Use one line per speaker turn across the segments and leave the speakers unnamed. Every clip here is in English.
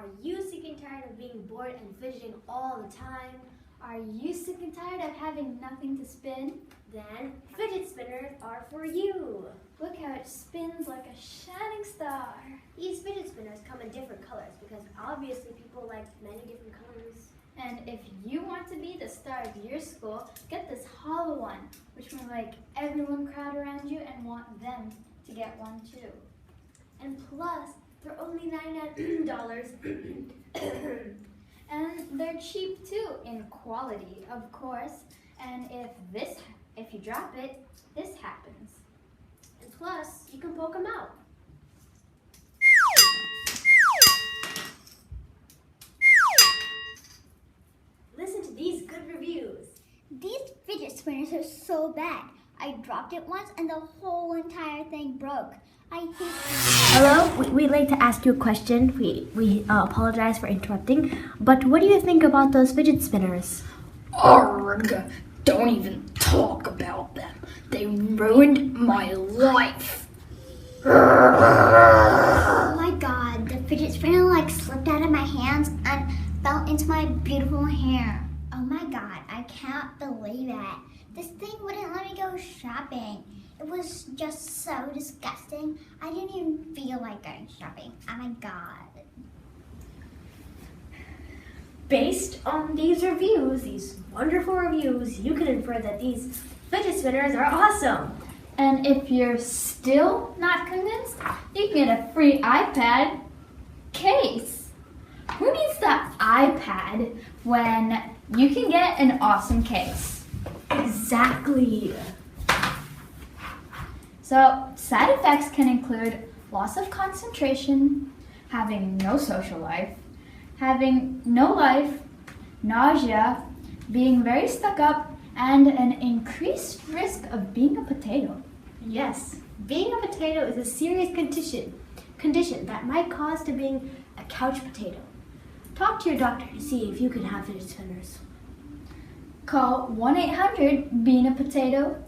Are you sick and tired of being bored and fidgeting all the time?
Are you sick and tired of having nothing to spin?
Then fidget spinners are for you.
Look how it spins like a shining star.
These fidget spinners come in different colors because obviously people like many different colors.
And if you want to be the star of your school, get this hollow one, which will make everyone crowd around you and want them to get one too.
And plus, they're only $99.
And they're cheap too in quality, of course. And if you drop it, this happens.
And plus, you can poke them out. Listen to these good reviews.
These fidget spinners are so bad. I dropped it once and the whole entire thing broke. I hate them.
Hello, we'd like to ask you a question. We apologize for interrupting, but what do you think about those fidget spinners?
Arg! Don't even talk about them. They ruined my life.
Oh my god, the fidget spinner like slipped out of my hands and fell into my beautiful hair. Oh my god, I can't believe it. This thing wouldn't let me go shopping. It was just so disgusting. I didn't even feel like going shopping. Oh my god.
Based on these reviews, these wonderful reviews, you can infer that these fidget spinners are awesome.
And if you're still not convinced, you can get a free iPad case. Who needs the iPad when you can get an awesome case?
Exactly.
So, side effects can include loss of concentration, having no social life, having no life, nausea, being very stuck up, and an increased risk of being a potato.
Yes, being a potato is a serious condition that might cause to being a couch potato. Talk to your doctor to see if you can have fidget spinners.
Call 1-800-BEING-A-POTATO.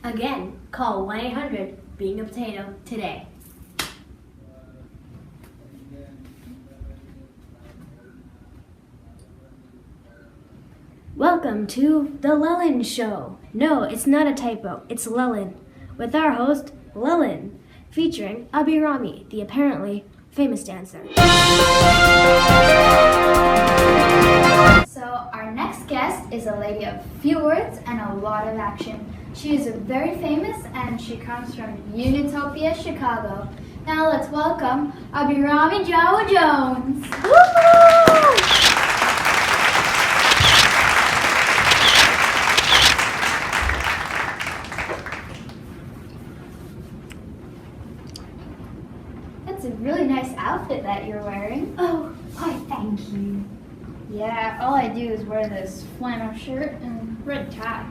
Again, call 1-800-BEING-A-POTATO today. Welcome to The Lellin Show. No, it's not a typo, it's Lellin. With our host, Lellin, featuring Abirami, the apparently famous dancer.
So our next guest is a lady of few words and a lot of action. She is very famous and she comes from Unitopia, Chicago. Now let's welcome Abirami Joe Jones.
Woo-hoo!
That's a really nice outfit that you're wearing.
Oh, why thank you.
Yeah, all I do is wear this flannel shirt and red tie.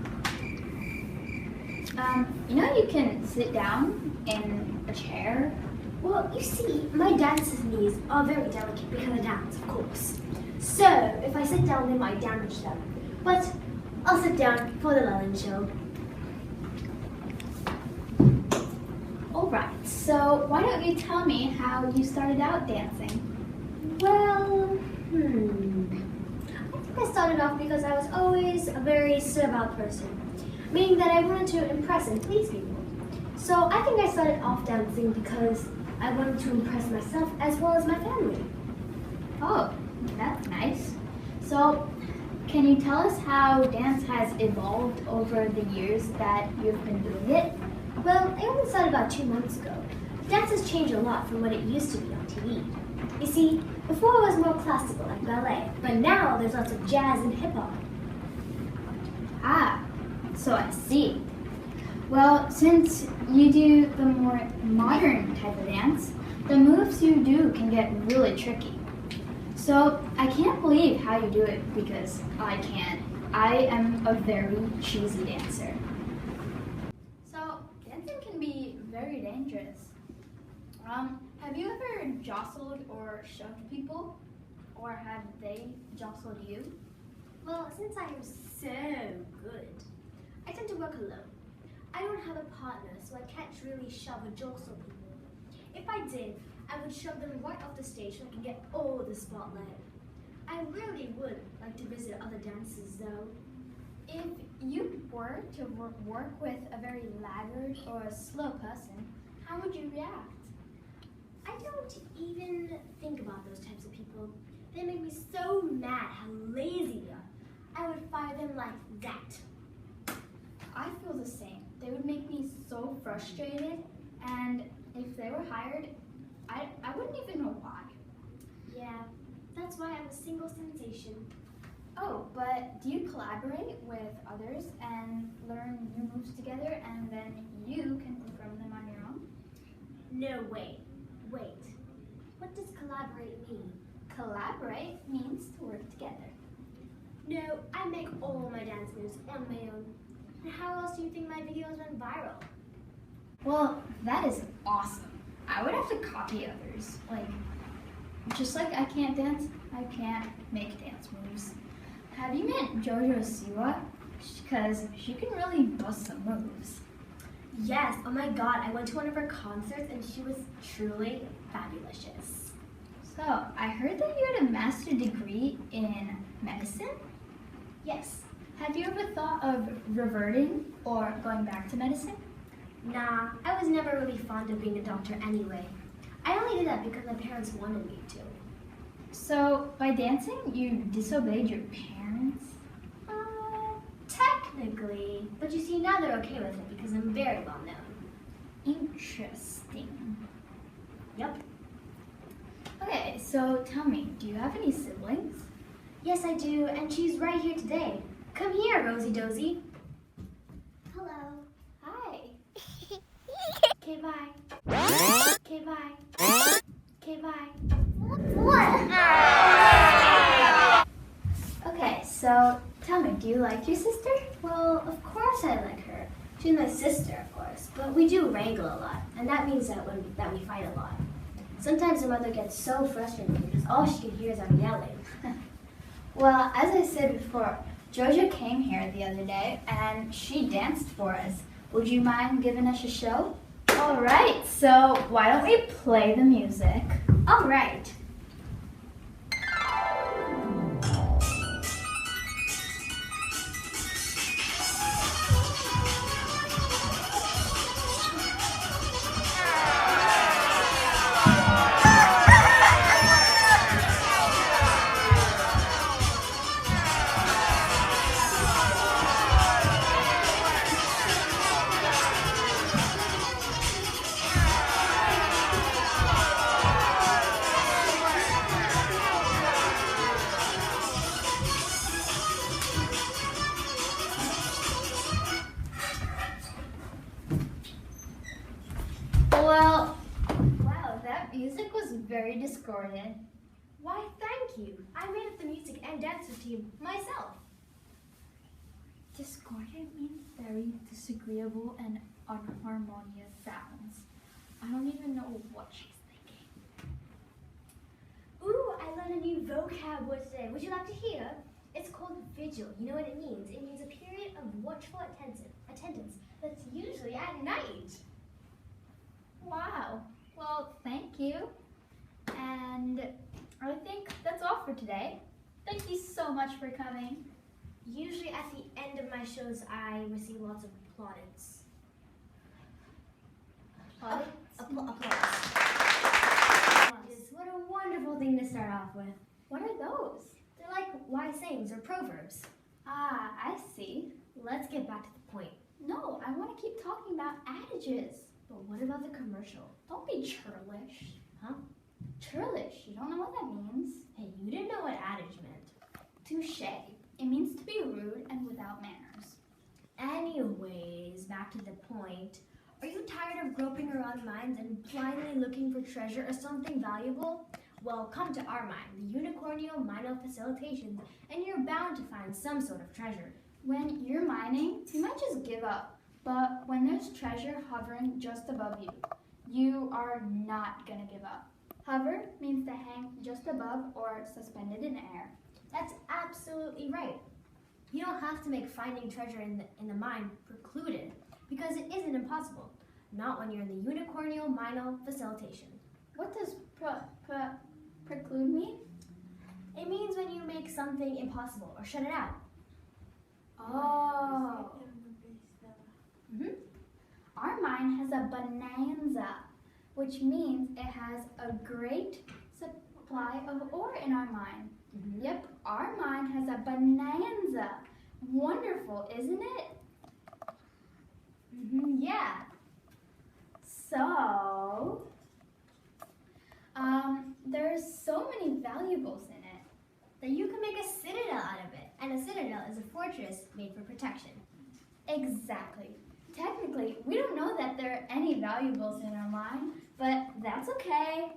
You know you can sit down in a chair?
Well, you see, my dancer's knees are very delicate because I dance, of course. So, if I sit down, they might damage them. But I'll sit down for the Lellin Show.
Alright, so why don't you tell me how you started out dancing?
Well, I think I started off because I was always a very servile person, meaning that I wanted to impress and please people. So I think I started off dancing because I wanted to impress myself as well as my family.
Oh, that's nice. So, can you tell us how dance has evolved over the years that you've been doing it?
Well, I only started about 2 months ago. Dance has changed a lot from what it used to be on TV. You see, before it was more classical like ballet, but now there's lots of jazz and hip hop.
Ah, so I see. Well, since you do the more modern type of dance, the moves you do can get really tricky. So I can't believe how you do it because I can't. I am a very cheesy dancer. So dancing can be very dangerous. Have you ever jostled or shoved people? Or have they jostled you?
Well, since I am so good, I tend to work alone. I don't have a partner, so I can't really shove or jostle people. If I did, I would shove them right off the stage so I can get all the spotlight. I really would like to visit other dances though.
If you were to work with a very laggard or a slow person, how would you react?
I don't even think about those types of people. They make me so mad how lazy they are. I would fire them like that.
I feel the same. They would make me so frustrated, and if they were hired, I wouldn't even know why.
Yeah, that's why I'm a single sensation.
Oh, but do you collaborate with others and learn new moves together, and then you can perform them on your own?
No, wait. What does collaborate mean?
Collaborate means to work together.
No, I make all my dance moves on my own. And how else do you think my videos went viral?
Well, that is awesome. I would have to copy others. Just like I can't dance, I can't make dance moves. Have you met JoJo Siwa? Because she can really bust some moves.
Yes, oh my god, I went to one of her concerts and she was truly fabulous.
So, I heard that you had a master's degree in medicine?
Yes.
Have you ever thought of reverting or going back to medicine?
Nah, I was never really fond of being a doctor anyway. I only did that because my parents wanted me to.
So, by dancing, you disobeyed your parents?
Technically. But you see, now they're okay with it because I'm very well known.
Interesting.
Yep.
Okay, so tell me, do you have any siblings?
Yes, I do, and she's right here today. Come here, Rosie Dozy.
Hello.
Hi.
Okay, bye. Okay, bye. Okay, bye.
What?
Okay, so tell me, do you like your sister?
Well, of course I like her. She's my sister, of course, but we do wrangle a lot, and that means that we fight a lot. Sometimes her mother gets so frustrated because all she can hear is I'm yelling.
Well, as I said before, Jojo came here the other day and she danced for us. Would you mind giving us a show? All right, so why don't we play the music?
All right.
Well, wow, that music was very discordant.
Why, thank you. I made up the music and dance routine myself.
Discordant means very disagreeable and unharmonious sounds. I don't even know what she's thinking.
Ooh, I learned a new vocab word today. Would you like to hear? It's called vigil. You know what it means? It means a period of watchful attendance that's usually at night.
Wow. Well, thank you. And I think that's all for today. Thank you so much for coming.
Usually at the end of my shows, I receive lots of plaudits.
Plaudits?
Applause. What a wonderful thing to start off with.
What are those?
They're like wise sayings or proverbs.
Ah, I see.
Let's get back to the point.
No, I want to keep talking about adages.
But what about the commercial?
Don't be churlish.
Huh?
Churlish, you don't know what that means?
Hey, you didn't know what adage meant.
Touche. It means to be rude and without manners.
Anyways, back to the point. Are you tired of groping around mines and blindly looking for treasure or something valuable? Well, come to our mine, the Unicornio Mino Facilitation, and you're bound to find some sort of treasure.
When you're mining, you might just give up. But when there's treasure hovering just above you, you are not going to give up. Hover means to hang just above or suspended in air.
That's absolutely right. You don't have to make finding treasure in the mine precluded, because it isn't impossible. Not when you're in the Unicornio Mino Facilitation.
What does preclude mean?
It means when you make something impossible or shut it out.
Oh. Our mine has a bonanza, which means it has a great supply of ore in our mine. Yep, our mine has a bonanza. Wonderful, isn't it?
Yeah.
So, there's so many valuables in it.
That you can make a citadel out of it. And a citadel is a fortress made for protection.
Exactly. Technically, we don't know that there are any valuables in our mine, but that's okay.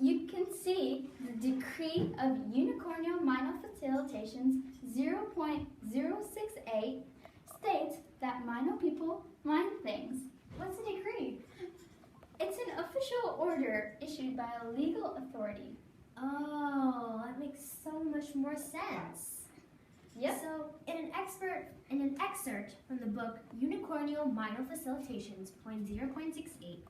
You can see the decree of Unicornio Minor Facilitations 0.068 states that Mino people mine things.
What's the decree?
It's an official order issued by a legal authority.
Oh, that makes so much more sense.
Yep.
So, in an excerpt from the book Unicornio Minor Facilitations .0.68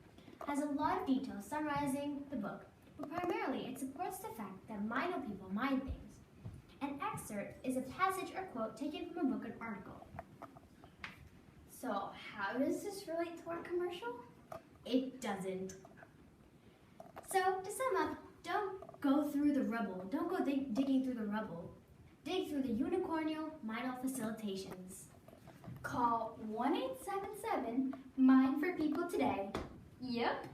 has a lot of details summarizing the book, but primarily it supports the fact that Mino people mine things. An excerpt is a passage or quote taken from a book or article.
So, how does this relate to our commercial?
It doesn't. So, to sum up, don't go through the rubble. Don't go digging through the rubble. Dig through the Unicornio Minor Facilitations.
Call 1-877-MINE for people today. Yep,